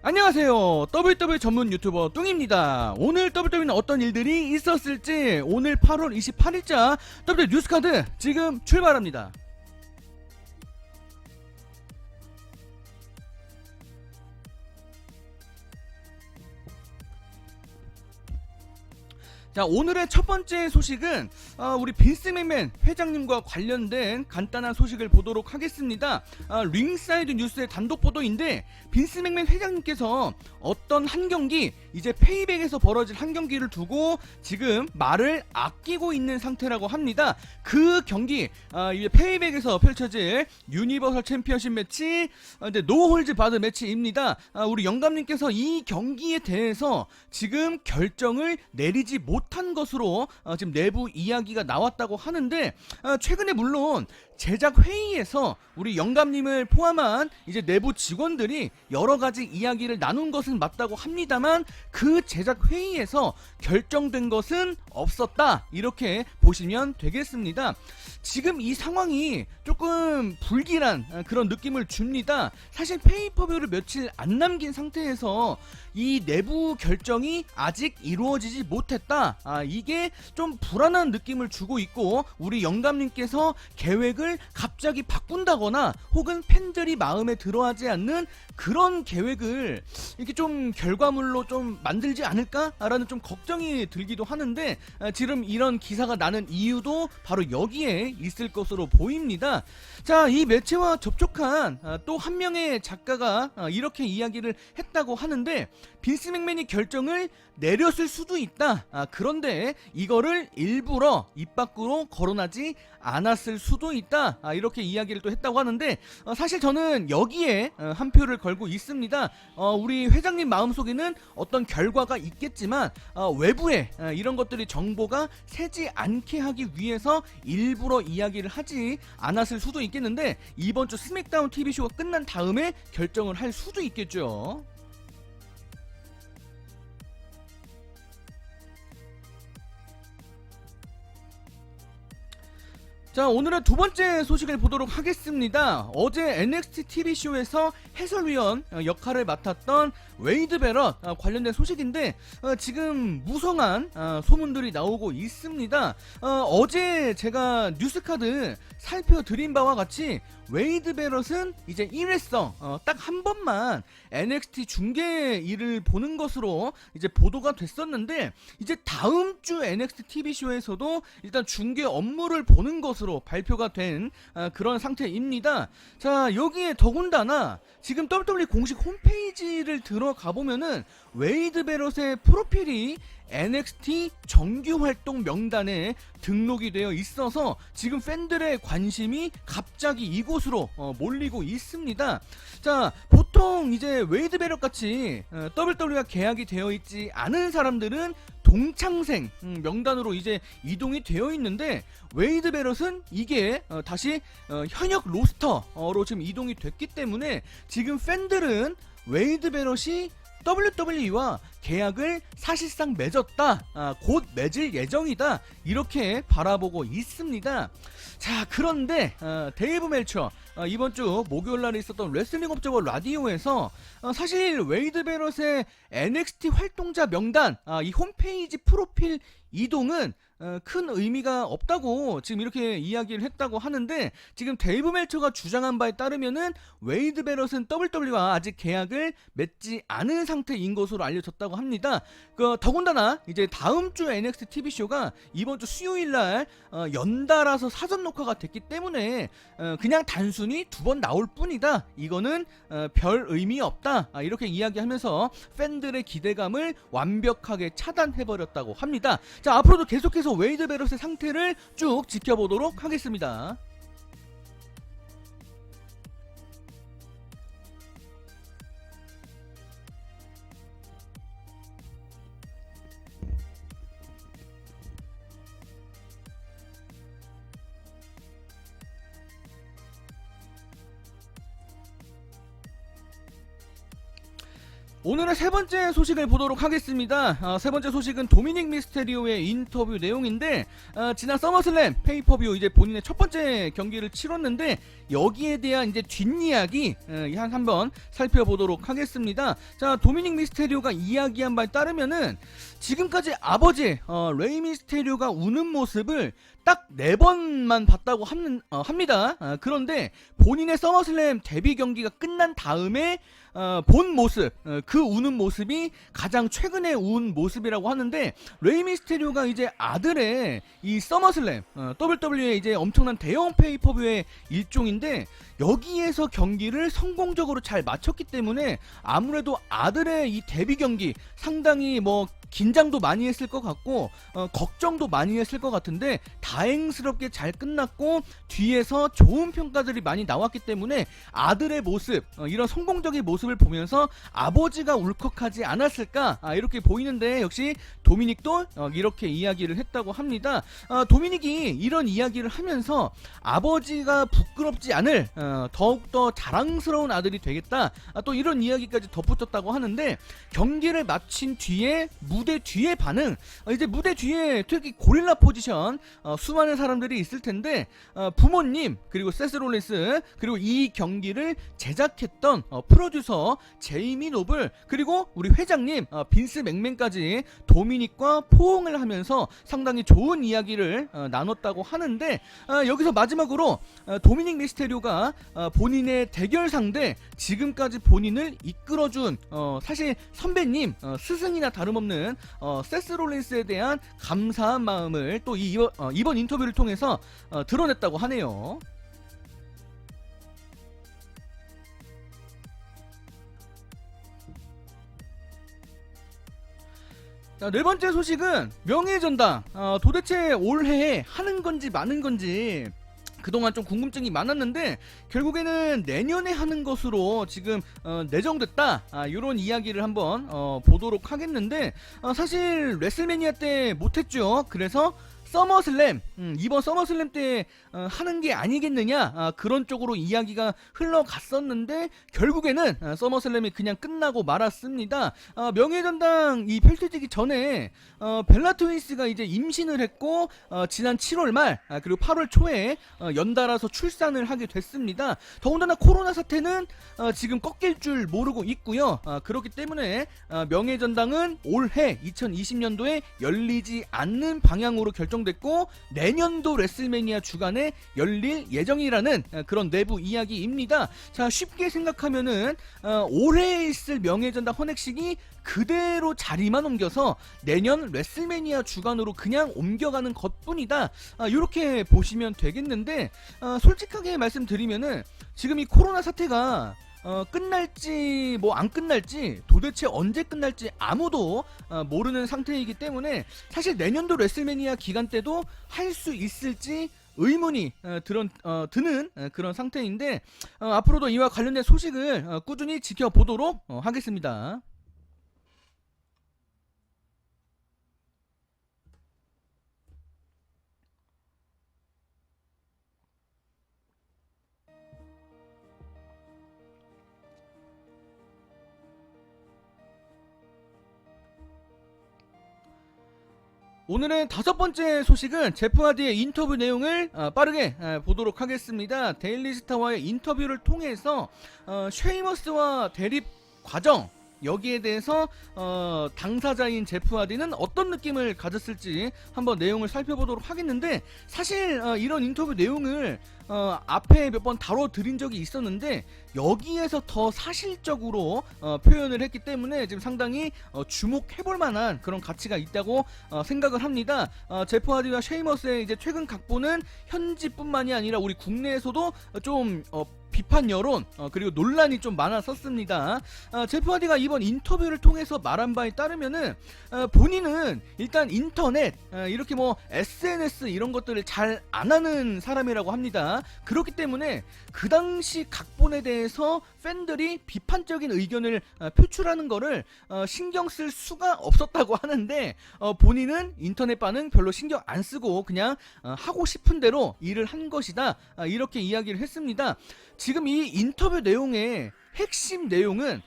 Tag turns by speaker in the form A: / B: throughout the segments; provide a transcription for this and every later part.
A: 안녕하세요. WWE 전문 유튜버 뚱입니다. 오늘 WWE는 어떤 일들이 있었을지 오늘 8월 28일자 WWE 뉴스카드 지금 출발합니다. 자, 오늘의 첫 번째 소식은 우리 빈스 맥맨 회장님과 관련된 간단한 소식을 보도록 하겠습니다. 링사이드 뉴스의 단독 보도인데 빈스 맥맨 회장님께서 어떤 한 경기, 이제 페이백에서 벌어질 한 경기를 두고 지금 말을 아끼고 있는 상태라고 합니다. 그 경기, 이제 페이백에서 펼쳐질 유니버설 챔피언십 매치, 이제 노홀즈 바드 매치입니다. 우리 영감님께서 이 경기에 대해서 지금 결정을 내리지 못한 것으로 지금 내부 이야기가 나왔다고 하는데, 최근에 물론 제작 회의에서 우리 영감님을 포함한 이제 내부 직원들이 여러 가지 이야기를 나눈 것은 맞다고 합니다만 그 제작 회의에서 결정된 것은 없었다, 이렇게 보시면 되겠습니다. 지금 이 상황이 조금 불길한 그런 느낌을 줍니다. 사실 페이퍼뷰를 며칠 안 남긴 상태에서 이 내부 결정이 아직 이루어지지 못했다, 이게 좀 불안한 느낌을 주고 있고, 우리 영감님께서 계획을 갑자기 바꾼다거나 혹은 팬들이 마음에 들어하지 않는 그런 계획을 이렇게 좀 결과물로 좀 만들지 않을까라는 좀 걱정이 들기도 하는데, 지금 이런 기사가 나는 이유도 바로 여기에 있을 것으로 보입니다. 자, 이 매체와 접촉한 또 한 명의 작가가 이렇게 이야기를 했다고 하는데, 빈스 맥맨이 결정을 내렸을 수도 있다, 그런데 이거를 일부러 입 밖으로 거론하지 않았을 수도 있다, 이렇게 이야기를 또 했다고 하는데, 사실 저는 여기에 한 표를 걸고 있습니다. 우리 회장님 마음속에는 어떤 결과가 있겠지만 외부에 이런 것들이 정보가 새지 않게 하기 위해서 일부러 이야기를 하지 않았을 수도 있겠는데, 이번 주 스맥다운 TV쇼가 끝난 다음에 결정을 할 수도 있겠죠. 자, 오늘은 두 번째 소식을 보도록 하겠습니다. 어제 NXT TV쇼에서 해설위원 역할을 맡았던 웨이드 베럿 관련된 소식인데, 지금 무성한 소문들이 나오고 있습니다. 어제 제가 뉴스카드 살펴드린 바와 같이 웨이드 베럿은 이제 1회성 딱 한 번만 NXT 중계 일을 보는 것으로 이제 보도가 됐었는데, 이제 다음 주 NXT TV쇼에서도 일단 중계 업무를 보는 것으로 발표가 된 그런 상태입니다. 자, 여기에 더군다나 지금 WWE 공식 홈페이지를 들어가 보면은 웨이드 베럿의 프로필이 NXT 정규 활동 명단에 등록이 되어 있어서 지금 팬들의 관심이 갑자기 이곳으로 몰리고 있습니다. 자, 보통 이제 웨이드 베럿 같이 WWE와 계약이 되어 있지 않은 사람들은 동창생 명단으로 이제 이동이 되어 있는데, 웨이드 베럿은 이게 다시 현역 로스터로 지금 이동이 됐기 때문에 지금 팬들은 웨이드 베럿이 WWE와 계약을 사실상 맺었다, 곧 맺을 예정이다, 이렇게 바라보고 있습니다. 자, 그런데 데이브 멜처 이번 주 목요일날에 있었던 레슬링 업저버 라디오에서 사실 웨이드 베럿의 NXT 활동자 명단, 이 홈페이지 프로필 이동은 큰 의미가 없다고 지금 이렇게 이야기를 했다고 하는데, 지금 데이브 멜처가 주장한 바에 따르면은 웨이드 베럿은 WWE와 아직 계약을 맺지 않은 상태인 것으로 알려졌다고 합니다. 더군다나 이제 다음 주 NXT TV쇼가 이번 주 수요일날 연달아서 사전 녹화가 됐기 때문에 그냥 단순히 두 번 나올 뿐이다, 이거는 별 의미 없다, 이렇게 이야기하면서 팬들의 기대감을 완벽하게 차단해버렸다고 합니다. 자, 앞으로도 계속해서 웨이드 베럿의 상태를 쭉 지켜보도록 하겠습니다. 오늘의 세 번째 소식을 보도록 하겠습니다. 세 번째 소식은 도미닉 미스테리오의 인터뷰 내용인데, 지난 서머슬램 페이퍼뷰 이제 본인의 첫 번째 경기를 치렀는데 여기에 대한 이제 뒷이야기 한번 살펴보도록 하겠습니다. 자, 도미닉 미스테리오가 이야기한 바에 따르면은 지금까지 아버지 레이 미스테리오가 우는 모습을 딱 4번만 봤다고 합니다. 그런데 본인의 서머슬램 데뷔 경기가 끝난 다음에 본 모습, 그 우는 모습이 가장 최근에 운 모습이라고 하는데, 레이 미스테리오가 이제 아들의 이 서머슬램 WWE 이제 엄청난 대형 페이퍼뷰의 일종인데 여기에서 경기를 성공적으로 잘 마쳤기 때문에 아무래도 아들의 이 데뷔 경기 상당히 뭐 긴장도 많이 했을 것 같고 걱정도 많이 했을 것 같은데 다행스럽게 잘 끝났고 뒤에서 좋은 평가들이 많이 나왔기 때문에 아들의 모습, 이런 성공적인 모습을 보면서 아버지가 울컥하지 않았을까, 이렇게 보이는데 역시 도미닉도 이렇게 이야기를 했다고 합니다. 도미닉이 이런 이야기를 하면서 아버지가 부끄럽지 않을 더욱더 자랑스러운 아들이 되겠다, 또 이런 이야기까지 덧붙였다고 하는데, 경기를 마친 뒤에 무대 뒤에 반응, 이제 무대 뒤에 특히 고릴라 포지션 수많은 사람들이 있을 텐데 부모님, 그리고 세스 롤린스, 그리고 이 경기를 제작했던 프로듀서 제이미 노블, 그리고 우리 회장님 빈스 맥맨까지 도미닉과 포옹을 하면서 상당히 좋은 이야기를 나눴다고 하는데, 여기서 마지막으로 도미닉 미스테리오가 본인의 대결 상대, 지금까지 본인을 이끌어준 사실 선배님, 스승이나 다름없는 세스 롤린스에 대한 감사한 마음을 또 이번 인터뷰를 통해서 드러냈다고 하네요. 자, 네 번째 소식은 명예전당. 도대체 올해에 하는 건지 마는 건지 그동안 좀 궁금증이 많았는데 결국에는 내년에 하는 것으로 지금 내정됐다, 이런 이야기를 한번 보도록 하겠는데, 사실 레슬매니아 때 못했죠. 그래서 서머슬램, 이번 서머슬램 때 하는 게 아니겠느냐, 그런 쪽으로 이야기가 흘러갔었는데 결국에는 서머슬램이 그냥 끝나고 말았습니다. 명예전당 이 펼쳐지기 전에 벨라 트윈스가 이제 임신을 했고 지난 7월 말 그리고 8월 초에 연달아서 출산을 하게 됐습니다. 더군다나 코로나 사태는 지금 꺾일 줄 모르고 있고요. 그렇기 때문에 명예전당은 올해 2020년도에 열리지 않는 방향으로 결정됐고 내년도 레슬매니아 주간에 열릴 예정이라는 그런 내부 이야기입니다. 자, 쉽게 생각하면은 올해 있을 명예전당 헌액식이 그대로 자리만 옮겨서 내년 레슬매니아 주간으로 그냥 옮겨가는 것뿐이다, 이렇게 보시면 되겠는데, 솔직하게 말씀드리면은 지금 이 코로나 사태가 끝날지 뭐 안 끝날지 도대체 언제 끝날지 아무도 모르는 상태이기 때문에 사실 내년도 레슬매니아 기간 때도 할 수 있을지 의문이 드는 그런 상태인데, 앞으로도 이와 관련된 소식을 꾸준히 지켜보도록 하겠습니다. 오늘의 다섯 번째 소식은 제프 하디의 인터뷰 내용을 빠르게 보도록 하겠습니다. 데일리스타와의 인터뷰를 통해서 쉐이머스와 대립 과정, 여기에 대해서 당사자인 제프 하디는 어떤 느낌을 가졌을지 한번 내용을 살펴보도록 하겠는데, 사실 이런 인터뷰 내용을 앞에 몇 번 다뤄드린 적이 있었는데 여기에서 더 사실적으로 표현을 했기 때문에 지금 상당히 주목해볼 만한 그런 가치가 있다고 생각을 합니다. 제프 하디와 쉐이머스의 이제 최근 각본은 현지뿐만이 아니라 우리 국내에서도 좀 비판 여론 그리고 논란이 좀 많았었습니다. 제프 하디가 이번 인터뷰를 통해서 말한 바에 따르면은 본인은 일단 인터넷, 이렇게 뭐 SNS 이런 것들을 잘 안 하는 사람이라고 합니다. 그렇기 때문에 그 당시 각본에 대해서 팬들이 비판적인 의견을 표출하는 거를 신경 쓸 수가 없었다고 하는데, 본인은 인터넷 반응 별로 신경 안 쓰고 그냥 하고 싶은 대로 일을 한 것이다, 이렇게 이야기를 했습니다. 지금 이 인터뷰 내용의 핵심 내용은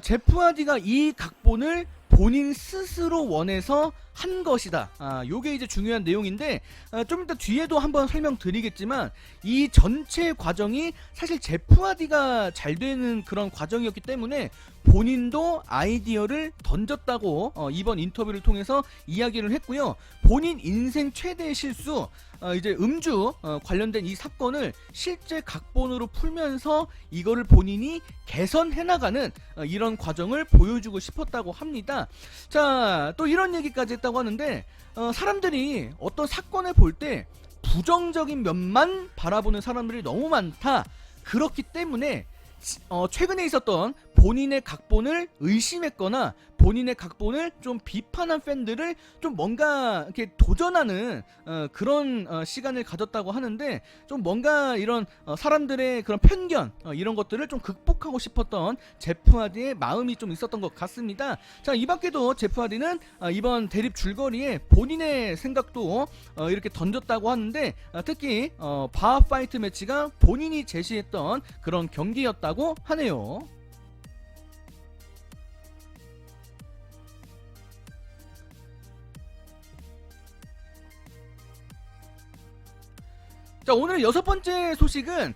A: 제프 하디가 이 각본을 본인 스스로 원해서 한 것이다. 요게 이제 중요한 내용인데, 좀 이따 뒤에도 한번 설명드리겠지만, 이 전체 과정이 사실 제프 하디가 잘 되는 그런 과정이었기 때문에 본인도 아이디어를 던졌다고 이번 인터뷰를 통해서 이야기를 했고요. 본인 인생 최대의 실수, 이제 음주 관련된 이 사건을 실제 각본으로 풀면서 이거를 본인이 개선해나가는 이런 과정을 보여주고 싶었다고 합니다. 자, 또 이런 얘기까지 했다고 하는데, 사람들이 어떤 사건을 볼 때 부정적인 면만 바라보는 사람들이 너무 많다. 그렇기 때문에 최근에 있었던 본인의 각본을 의심했거나 본인의 각본을 좀 비판한 팬들을 좀 뭔가 이렇게 도전하는 그런 시간을 가졌다고 하는데, 좀 뭔가 이런 사람들의 그런 편견 이런 것들을 좀 극복하고 싶었던 제프 하디의 마음이 좀 있었던 것 같습니다. 자, 이 밖에도 제프 하디는 이번 대립 줄거리에 본인의 생각도 이렇게 던졌다고 하는데, 특히 바 파이트 매치가 본인이 제시했던 그런 경기였다고 하네요. 자, 오늘 여섯 번째 소식은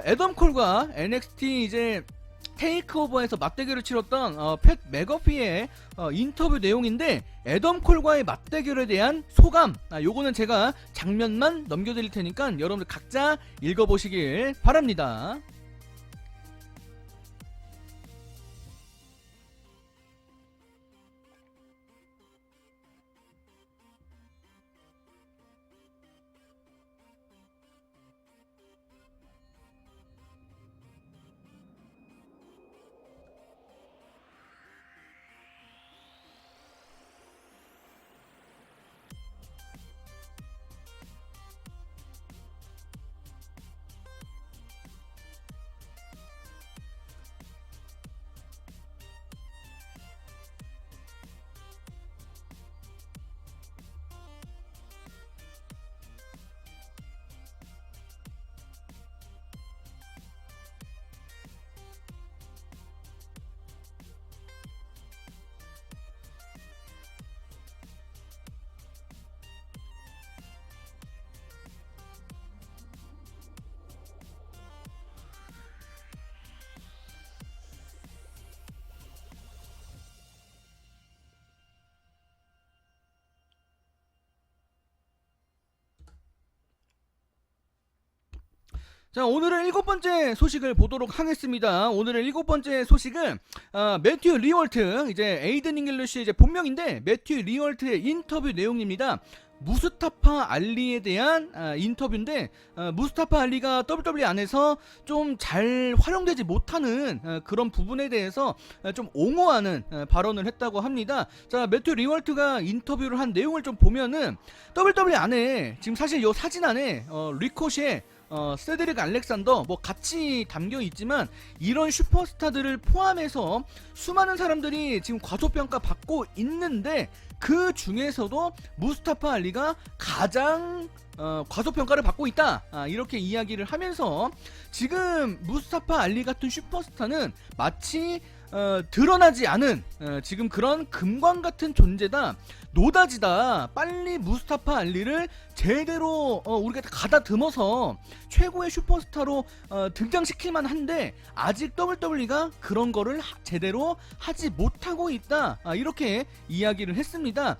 A: 애덤 콜과 NXT 이제 테이크오버에서 맞대결을 치렀던 팻 맥어피의 인터뷰 내용인데, 애덤 콜과의 맞대결에 대한 소감, 요거는 제가 장면만 넘겨드릴 테니까 여러분들 각자 읽어보시길 바랍니다. 자, 오늘의 일곱 번째 소식을 보도록 하겠습니다. 오늘의 일곱 번째 소식은 매튜 리월트, 이제 에이든 잉글리쉬의 이제 본명인데 매튜 리월트의 인터뷰 내용입니다. 무스타파 알리에 대한 인터뷰인데, 무스타파 알리가 WWE 안에서 좀 잘 활용되지 못하는 그런 부분에 대해서 좀 옹호하는 발언을 했다고 합니다. 자, 매튜 리월트가 인터뷰를 한 내용을 좀 보면은 WWE 안에 지금 사실 요 사진 안에 리코시의 세드릭 알렉산더 뭐 같이 담겨 있지만, 이런 슈퍼스타들을 포함해서 수많은 사람들이 지금 과소평가 받고 있는데, 그 중에서도 무스타파 알리가 가장 과소평가를 받고 있다, 이렇게 이야기를 하면서, 지금 무스타파 알리 같은 슈퍼스타는 마치 드러나지 않은 지금 그런 금광 같은 존재다, 노다지다. 빨리 무스타파 알리를 제대로 우리가 가다듬어서 최고의 슈퍼스타로 등장시킬만 한데, 아직 WWE가 그런 거를 제대로 하지 못하고 있다, 이렇게 이야기를 했습니다.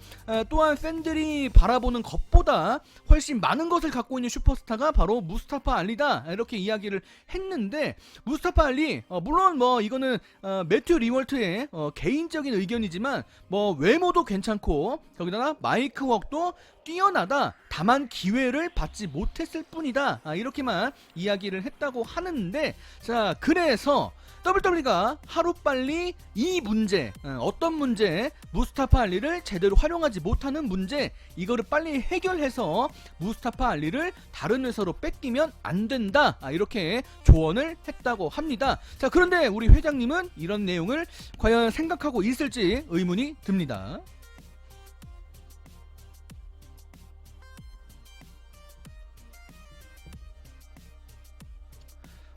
A: 또한 팬들이 바라보는 것보다 훨씬 많은 것을 갖고 있는 슈퍼스타가 바로 무스타파 알리다, 이렇게 이야기를 했는데, 무스타파 알리 물론 뭐 이거는 매튜 리월트의 개인적인 의견이지만, 뭐 외모도 괜찮고 거기다가 마이크 웍도 뛰어나다, 다만 기회를 받지 못했을 뿐이다, 이렇게만 이야기를 했다고 하는데, 자, 그래서 WWE가 하루빨리 이 문제, 어떤 문제, 무스타파 알리를 제대로 활용하지 못하는 문제, 이거를 빨리 해결해서 무스타파 알리를 다른 회사로 뺏기면 안 된다, 이렇게 조언을 했다고 합니다. 자, 그런데 우리 회장님은 이런 내용을 과연 생각하고 있을지 의문이 듭니다.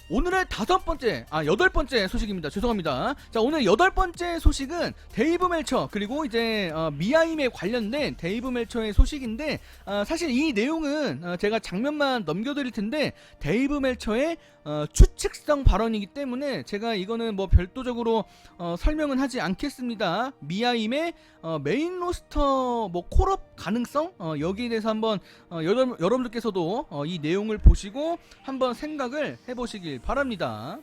A: 오늘의 여덟 번째 소식입니다. 죄송합니다. 자, 오늘 여덟 번째 소식은 데이브 멜처, 그리고 이제 미아임에 관련된 데이브 멜처의 소식인데, 사실 이 내용은 제가 장면만 넘겨드릴 텐데, 데이브 멜처의 추측성 발언이기 때문에 제가 이거는 뭐 별도적으로 설명은 하지 않겠습니다. 미아임의 메인 로스터 뭐 콜업 가능성, 여기에 대해서 한번 여러분들께서도 이 내용을 보시고 한번 생각을 해보시길 바랍니다.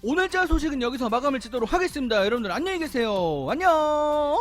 A: 오늘자 소식은 여기서 마감을 짓도록 하겠습니다. 여러분들 안녕히 계세요. 안녕.